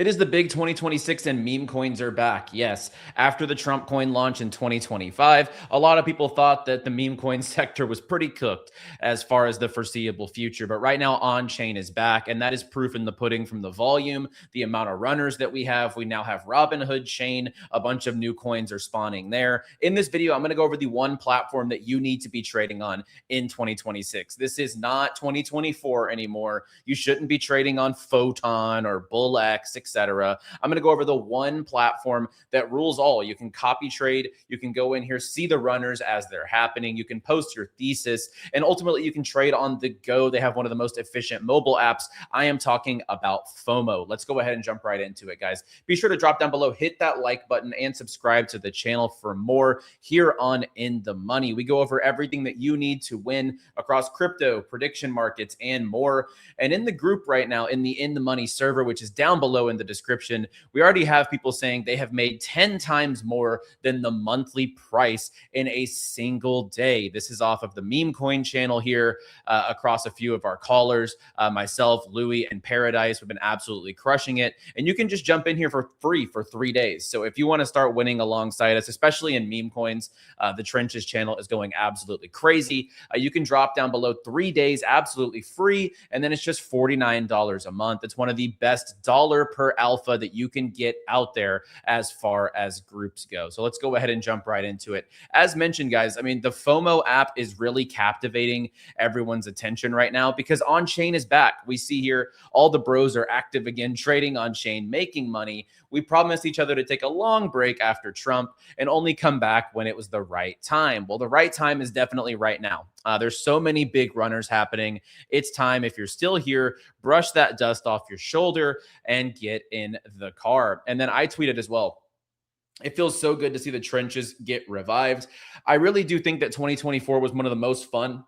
It is the big 2026 and meme coins are back. Yes, after the Trump coin launch in 2025, a lot of people thought that the meme coin sector was pretty cooked as far as the foreseeable future. But right now, on-chain is back, and that is proof in the pudding from the volume, the amount of runners that we have. We now have Robinhood Chain. A bunch of new coins are spawning there. In this video, I'm going to go over the one platform that you need to be trading on in 2026. This is not 2024 anymore. You shouldn't be trading on Photon or BullX, etc. I'm going to go over the one platform that rules all. You can copy trade. You can go in here, see the runners as they're happening. You can post your thesis, and ultimately you can trade on the go. They have one of the most efficient mobile apps. I am talking about FOMO. Let's go ahead and jump right into it, guys. Be sure to drop down below, hit that like button, and subscribe to the channel for more here on In the Money. We go over everything that you need to win across crypto, prediction markets, and more. And in the group right now, in the In the Money server, which is down below in the description, we already have people saying they have made 10 times more than the monthly price in a single day. This is off of the meme coin channel here across a few of our callers. Myself, Louie, and Paradise have been absolutely crushing it. And you can just jump in here for free for 3 days. So if you want to start winning alongside us, especially in meme coins, the Trenches channel is going absolutely crazy. You can drop down below 3 days absolutely free, and then it's just $49 a month. It's one of the best dollar per alpha that you can get out there as far as groups go. So let's go ahead and jump right into it. As mentioned, guys, I mean, the FOMO app is really captivating everyone's attention right now because on-chain is back. We see here all the bros are active again, trading on-chain, making money. We promised each other to take a long break after Trump and only come back when it was the right time. Well, the right time is definitely right now. There's so many big runners happening. It's time, if you're still here, brush that dust off your shoulder and get in the car. And then I tweeted as well. It feels so good to see the trenches get revived. I really do think that 2024 was one of the most fun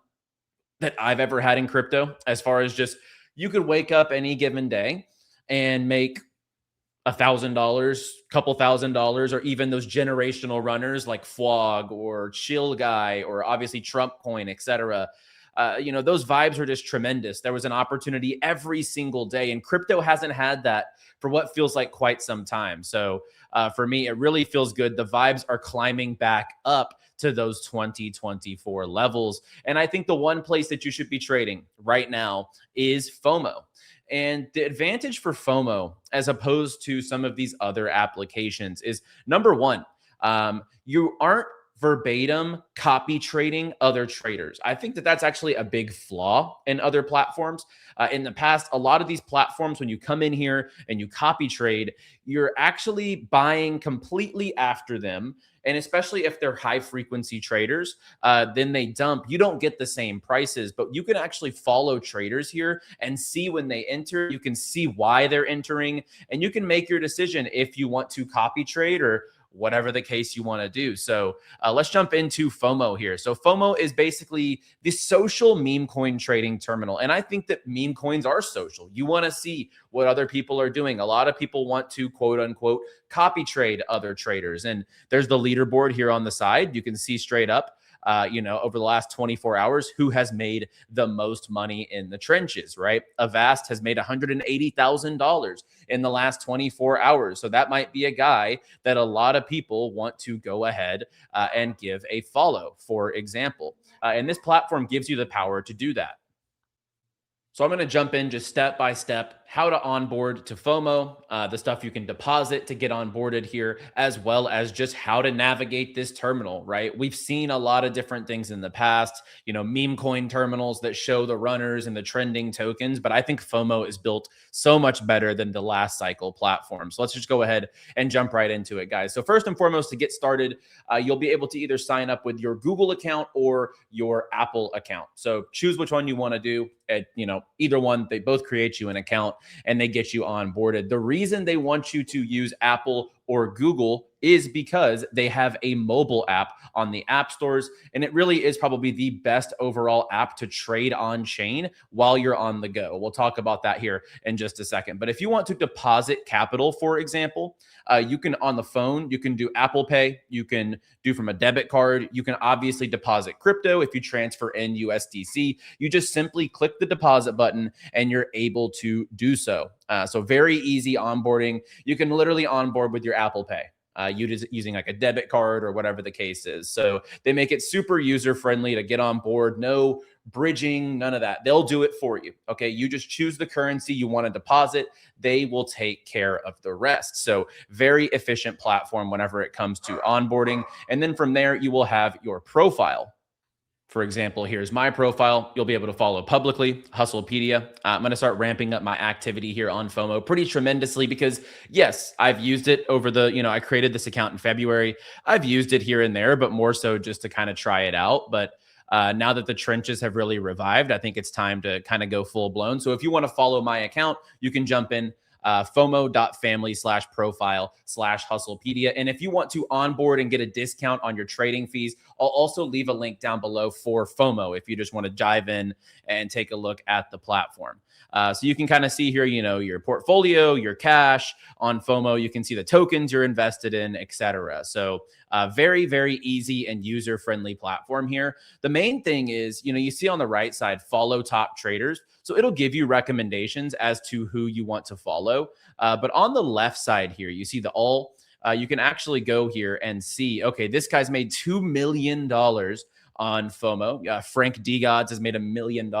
that I've ever had in crypto, as far as just you could wake up any given day and make $1,000, couple $1,000, or even those generational runners like FWOG or Chill Guy or obviously Trump coin, etc. Those vibes are just tremendous. There was an opportunity every single day, and crypto hasn't had that for what feels like quite some time. So for me, it really feels good. The vibes are climbing back up to those 2024 levels. And I think the one place that you should be trading right now is FOMO. And the advantage for FOMO, as opposed to some of these other applications, is number one, you aren't verbatim copy trading other traders. I think that that's actually a big flaw in other platforms. In the past, a lot of these platforms, when you come in here and you copy trade, you're actually buying completely after them. And especially if they're high frequency traders, then they dump. You don't get the same prices, but you can actually follow traders here and see when they enter. You can see why they're entering, and you can make your decision if you want to copy trade or whatever the case you want to do. So let's jump into FOMO here. So FOMO is basically the social meme coin trading terminal. And I think that meme coins are social. You want to see what other people are doing. A lot of people want to quote unquote copy trade other traders. And there's the leaderboard here on the side. You can see straight up, over the last 24 hours, who has made the most money in the trenches, right? Avast has made $180,000 in the last 24 hours. So that might be a guy that a lot of people want to go ahead and give a follow, for example. And this platform gives you the power to do that. So I'm going to jump in just step by step, how to onboard to FOMO, the stuff you can deposit to get onboarded here, as well as just how to navigate this terminal, right? We've seen a lot of different things in the past, meme coin terminals that show the runners and the trending tokens, but I think FOMO is built so much better than the last cycle platform. So let's just go ahead and jump right into it, guys. So first and foremost, to get started, you'll be able to either sign up with your Google account or your Apple account. So choose which one you want to do. Either one, they both create you an account and they get you onboarded. The reason they want you to use Apple or Google is because they have a mobile app on the app stores. And it really is probably the best overall app to trade on chain while you're on the go. We'll talk about that here in just a second. But if you want to deposit capital, for example, you can on the phone, you can do Apple Pay, you can do from a debit card, you can obviously deposit crypto. If you transfer in USDC, you just simply click the deposit button and you're able to do so. So very easy onboarding. You can literally onboard with your Apple Pay. Using like a debit card or whatever the case is. So they make it super user friendly to get on board. No bridging, none of that. They'll do it for you. Okay. You just choose the currency you want to deposit. They will take care of the rest. So very efficient platform whenever it comes to onboarding. And then from there, you will have your profile. For example, here's my profile. You'll be able to follow publicly, 𝗪𝗪𝗻𝗄. I'm going to start ramping up my activity here on FOMO pretty tremendously because, yes, I've used it over the, I created this account in February. I've used it here and there, but more so just to kind of try it out. But now that the trenches have really revived, I think it's time to kind of go full blown. So if you want to follow my account, you can jump in. FOMO.family/profile/𝗪𝗪𝗻𝗄. And if you want to onboard and get a discount on your trading fees, I'll also leave a link down below for FOMO if you just want to dive in and take a look at the platform. So you can kind of see here, your portfolio, your cash on FOMO. You can see the tokens you're invested in, etc. So very, very easy and user-friendly platform here. The main thing is, you see on the right side, follow top traders. So it'll give you recommendations as to who you want to follow. But on the left side here, you see the all. You can actually go here and see, okay, this guy's made $2 million on FOMO. Frank DeGods has made $1 million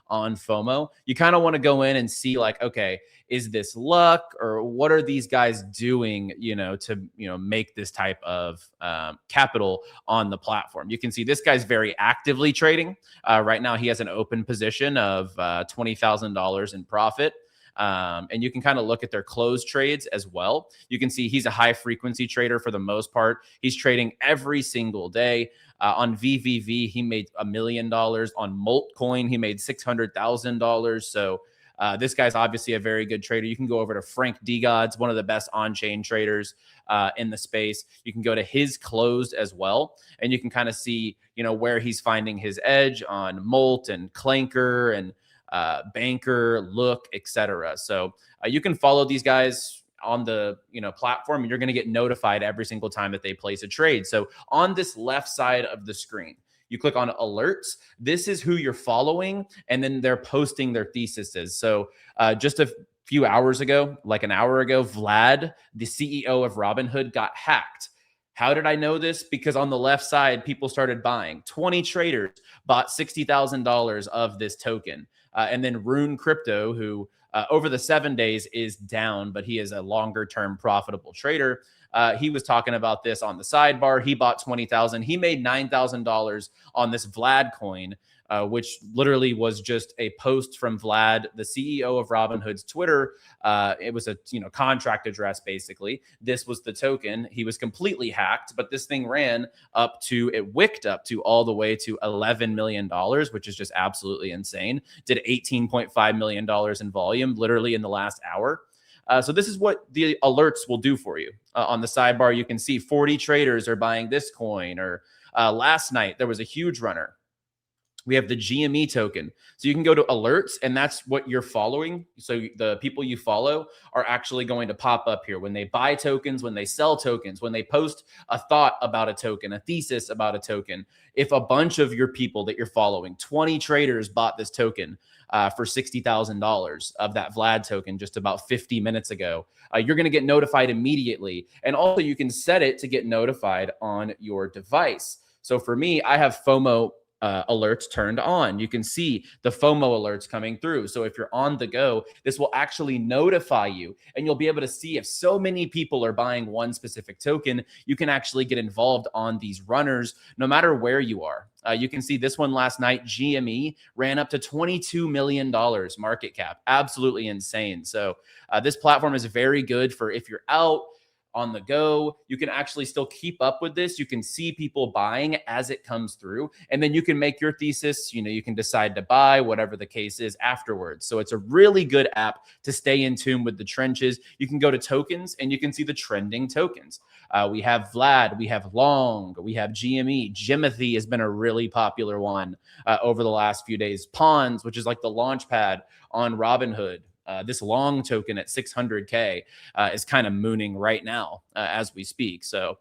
on FOMO. You kind of want to go in and see like, okay, is this luck or what are these guys doing, to, make this type of capital on the platform? You can see this guy's very actively trading. Right now, he has an open position of $20,000 in profit. And you can kind of look at their closed trades as well. You can see he's a high frequency trader for the most part. He's trading every single day. On VVV, he made $1 million. On Moltcoin, he made $600,000. So this guy's obviously a very good trader. You can go over to Frank DeGods, one of the best on-chain traders in the space. You can go to his closed as well, and you can kind of see, where he's finding his edge on Molt and Clanker and Banker, Look, etc. So you can follow these guys on the platform, and you're going to get notified every single time that they place a trade. So on this left side of the screen, you click on alerts. This is who you're following, and then they're posting their theses. So just a few hours ago, like an hour ago, Vlad, the CEO of Robinhood, got hacked. How did I know this? Because on the left side, people started buying. 20 traders bought $60,000 of this token. And then Rune Crypto, who over the 7 days is down, but he is a longer term profitable trader. He was talking about this on the sidebar. He bought 20,000. He made $9,000 on this Vlad coin, which literally was just a post from Vlad, the CEO of Robinhood's Twitter. It was a contract address, basically. This was the token. He was completely hacked, but this thing ran up to, it wicked up to all the way to $11 million, which is just absolutely insane. Did $18.5 million in volume literally in the last hour. So this is what the alerts will do for you. On the sidebar, you can see 40 traders are buying this coin, or last night there was a huge runner. We have the GME token. So you can go to alerts, and that's what you're following. So the people you follow are actually going to pop up here when they buy tokens, when they sell tokens, when they post a thought about a token, a thesis about a token. If a bunch of your people that you're following, 20 traders bought this token for $60,000 of that Vlad token just about 50 minutes ago, you're going to get notified immediately. And also you can set it to get notified on your device. So for me, I have FOMO alerts turned on. You can see the FOMO alerts coming through. So if you're on the go, this will actually notify you, and you'll be able to see if so many people are buying one specific token. You can actually get involved on these runners no matter where you are. You can see this one last night, GME, ran up to $22 million market cap. Absolutely insane. So this platform is very good for if you're out on the go. You can actually still keep up with this. You can see people buying as it comes through, and then you can make your thesis. You can decide to buy, whatever the case is, afterwards. So it's a really good app to stay in tune with the trenches. You can go to tokens and you can see the trending tokens. We have Vlad, we have Long, we have GME. Jimothy has been a really popular one over the last few days. Pawns, which is like the launch pad on Robinhood. This long token at 600K is kind of mooning right now as we speak. So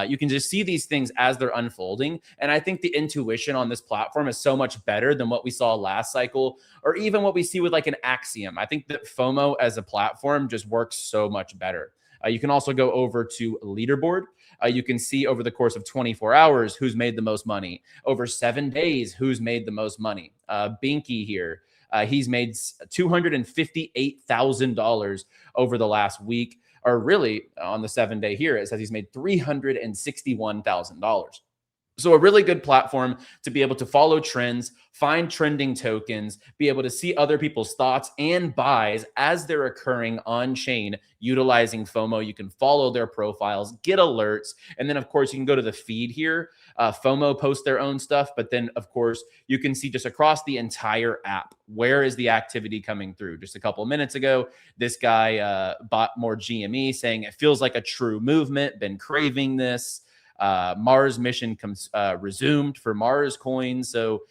you can just see these things as they're unfolding. And I think the intuition on this platform is so much better than what we saw last cycle, or even what we see with like an Axiom. I think that FOMO as a platform just works so much better. You can also go over to leaderboard. You can see over the course of 24 hours who's made the most money. Over 7 days, who's made the most money. 𝗙𝗏𝗍 here. He's made $258,000 over the last week, or really on the 7-day here, it says he's made $361,000. So a really good platform to be able to follow trends, find trending tokens, be able to see other people's thoughts and buys as they're occurring on chain utilizing FOMO. You can follow their profiles, get alerts, and then of course you can go to the feed here. FOMO posts their own stuff, but then of course you can see just across the entire app, where is the activity coming through. Just a couple of minutes ago, this guy bought more GME, saying it feels like a true movement, been craving this. Mars mission comes resumed for Mars coins. So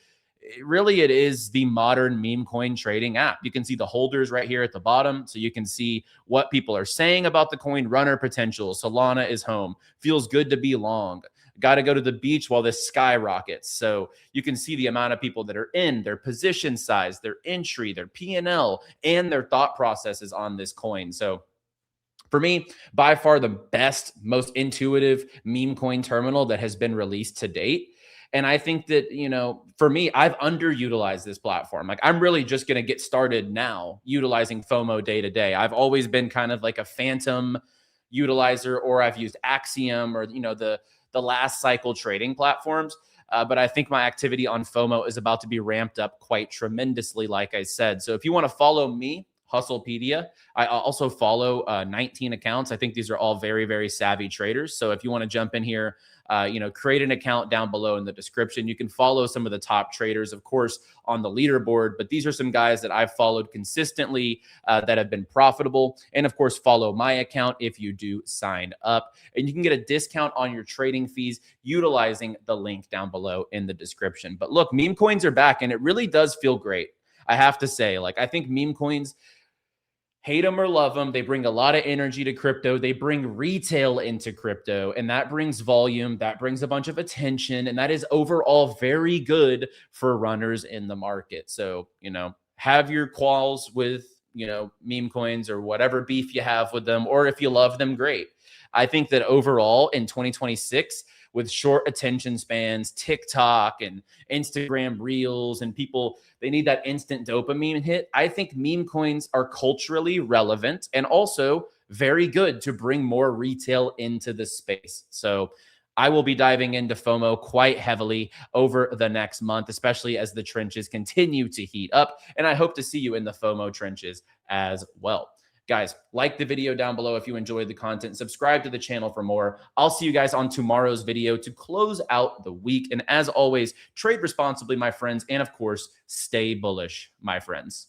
it is the modern meme coin trading app. You can see the holders right here at the bottom. So you can see what people are saying about the coin. Runner potential. Solana is home. Feels good to be long. Got to go to the beach while this skyrockets. So you can see the amount of people that are in, their position size, their entry, their P&L, and their thought processes on this coin. So for me, by far the best, most intuitive meme coin terminal that has been released to date. And I think that, for me, I've underutilized this platform. Like, I'm really just going to get started now utilizing FOMO day to day. I've always been kind of like a phantom utilizer, or I've used Axiom or, the last cycle trading platforms. But I think my activity on FOMO is about to be ramped up quite tremendously, like I said. So if you want to follow me, Hustlepedia. I also follow 19 accounts. I think these are all very, very savvy traders. So if you want to jump in here, create an account down below in the description. You can follow some of the top traders, of course, on the leaderboard. But these are some guys that I've followed consistently that have been profitable. And of course, follow my account if you do sign up. And you can get a discount on your trading fees utilizing the link down below in the description. But look, meme coins are back, and it really does feel great. I have to say, I think meme coins, hate them or love them, they bring a lot of energy to crypto. They bring retail into crypto, and that brings volume. That brings a bunch of attention, and that is overall very good for runners in the market. So, have your qualms with, meme coins or whatever beef you have with them, or if you love them, great. I think that overall in 2026, with short attention spans, TikTok and Instagram Reels, and people, they need that instant dopamine hit. I think meme coins are culturally relevant and also very good to bring more retail into the space. So I will be diving into FOMO quite heavily over the next month, especially as the trenches continue to heat up. And I hope to see you in the FOMO trenches as well. Guys, like the video down below if you enjoyed the content. Subscribe to the channel for more. I'll see you guys on tomorrow's video to close out the week. And as always, trade responsibly, my friends. And of course, stay bullish, my friends.